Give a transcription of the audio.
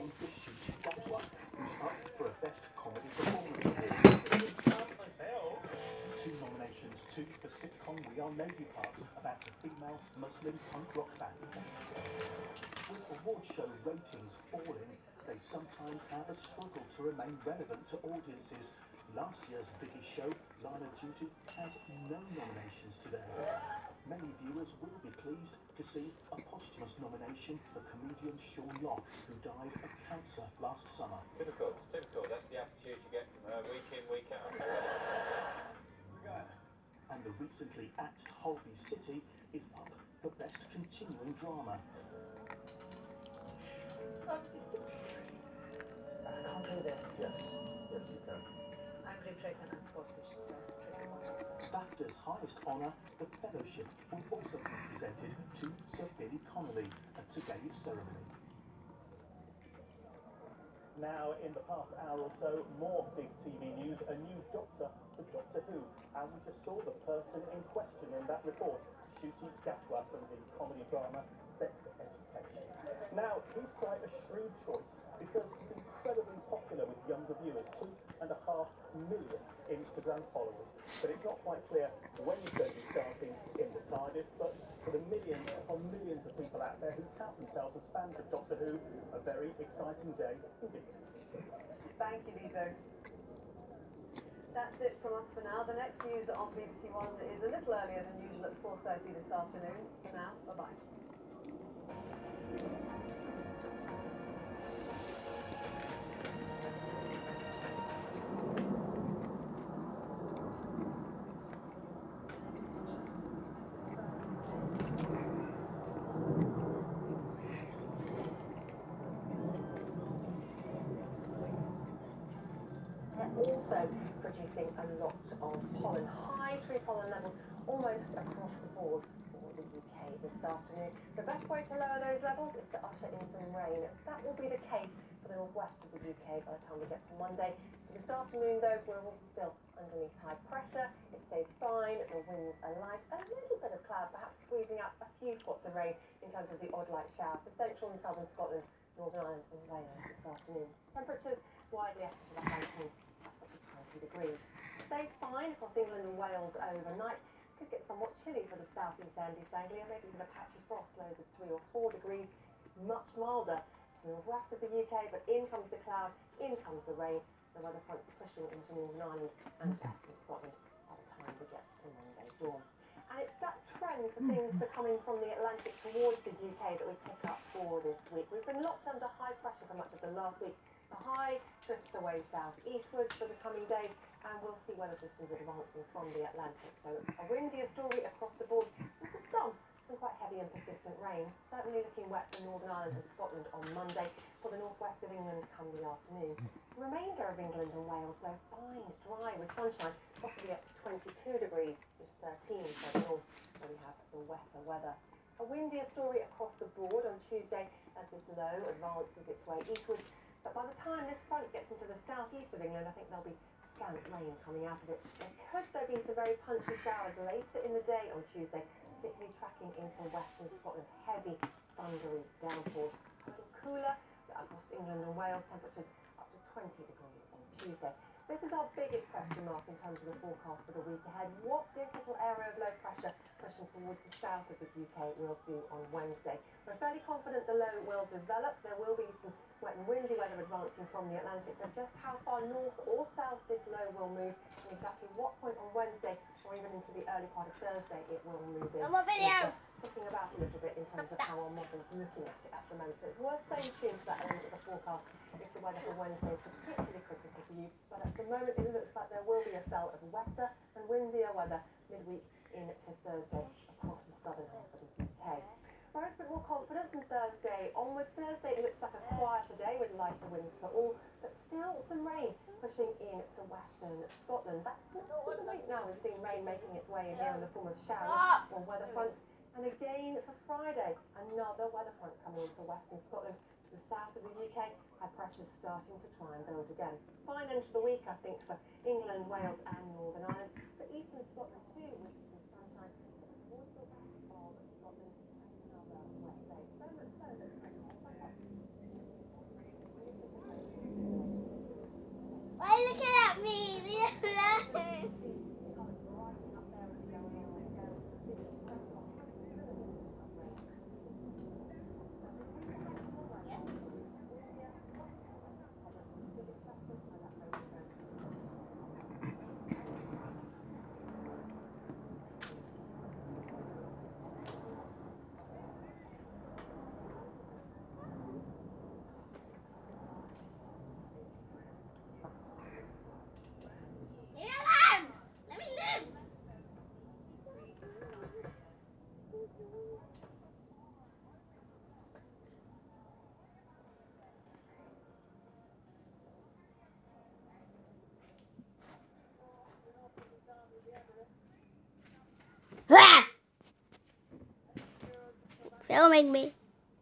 on for Ncuti Gatwa, who's up for a Best Comedy Performance Award. 2 nominations, 2 for sitcom We Are Lady Parts, about a female Muslim punk rock band. With award show ratings falling, they sometimes have a struggle to remain relevant to audiences. Last year's biggest show, Line of Duty, has no nominations today. Many viewers will be pleased to see a posthumous nomination for comedian Sean Lock, who died of cancer last summer. Typical. That's the attitude you get from her week in, week out. And the recently axed Holby City is up for Best Continuing Drama. I can't do this. Yes, you can. I'm Great Britain and Scottish, so BAFTA's highest honour, the Fellowship, will also be presented to Sir Billy Connolly at today's ceremony. Now, in the past hour or so, more big TV news, a new doctor for Doctor Who, and we just saw the person in question in that report, Ncuti Gatwa from the comedy drama Sex Education. Now, he's quite a shrewd choice because he's incredibly popular with younger viewers, 2.5 million Instagram followers. But it's not quite clear when he's going to be starting in the TARDIS, but for the millions upon millions of people out there who count themselves as fans of Doctor Who, a very exciting day indeed. Thank you, Lito. That's it from us for now. The next news on BBC One is a little earlier than usual at 4:30 this afternoon. For now, bye-bye. Also producing a lot of pollen, high tree pollen levels almost across the board for the UK this afternoon. The best way to lower those levels is to usher in some rain. That will be the case for the northwest of the UK by the time we get to Monday. For this afternoon though, we're all still underneath high pressure. It stays fine, the winds are light, a little bit of cloud, perhaps squeezing out a few spots of rain in terms of the odd light shower for central and southern Scotland, Northern Ireland and Wales this afternoon. Temperatures widely up to the high teens. 20 degrees. Stays fine across England and Wales overnight. Could get somewhat chilly for the southeast and East Anglia, maybe with a patchy frost, lows of 3 or 4 degrees. Much milder to the northwest of the UK, but in comes the cloud, in comes the rain. The weather front's pushing into Northern Ireland and western Scotland by the time we get to Monday dawn. And it's that trend for things to come in from the Atlantic towards the UK that we pick up for this week. We've been locked under high pressure for much of the last week. The high drifts away south-eastwards for the coming days, and we'll see weather systems advancing from the Atlantic. So a windier story across the board, and for some quite heavy and persistent rain. Certainly looking wet for Northern Ireland and Scotland on Monday. For the northwest of England come the afternoon. The remainder of England and Wales, though, fine, dry with sunshine, possibly up to 22 degrees, just 13 for the north, where we have the wetter weather. A windier story across the board on Tuesday as this low advances its way eastwards. But by the time this front gets into the southeast of England, I think there'll be scant rain coming out of it. There could, though, be some very punchy showers later in the day on Tuesday, particularly tracking into western Scotland. Heavy, thundery downpours. A little cooler across England and Wales, temperatures up to 20 degrees on Tuesday. This is our biggest question mark in terms of the forecast for the week ahead. What this little area of low pressure pushing towards the south of the UK will do on Wednesday. We're fairly confident the low will develop. There will be some wet and windy weather advancing from the Atlantic. So just how far north or south this low will move, and exactly what point on Wednesday or even into the early part of Thursday it will move in. Thinking about a little bit in terms of how our model's looking at it at the moment. So it's worth staying tuned to that element of the forecast if the weather for Wednesday is particularly critical for you. But at the moment it looks like there will be a spell of wetter and windier weather midweek into Thursday across the southern half of the UK. We're a bit more confident from Thursday onwards. Thursday it looks like a quieter day with lighter winds for all, but still some rain pushing in to western Scotland. That's not all the week now. We've seen rain making its way in here in the form of showers or weather fronts. And again for Friday, another weather front coming into western Scotland. To the south of the UK, high pressure starting to try and build again. Fine end to the week, I think, for England, Wales and Northern Ireland. For eastern Scotland too, with some sunshine. But towards the west of Scotland, another wet day. So much so that Filming me.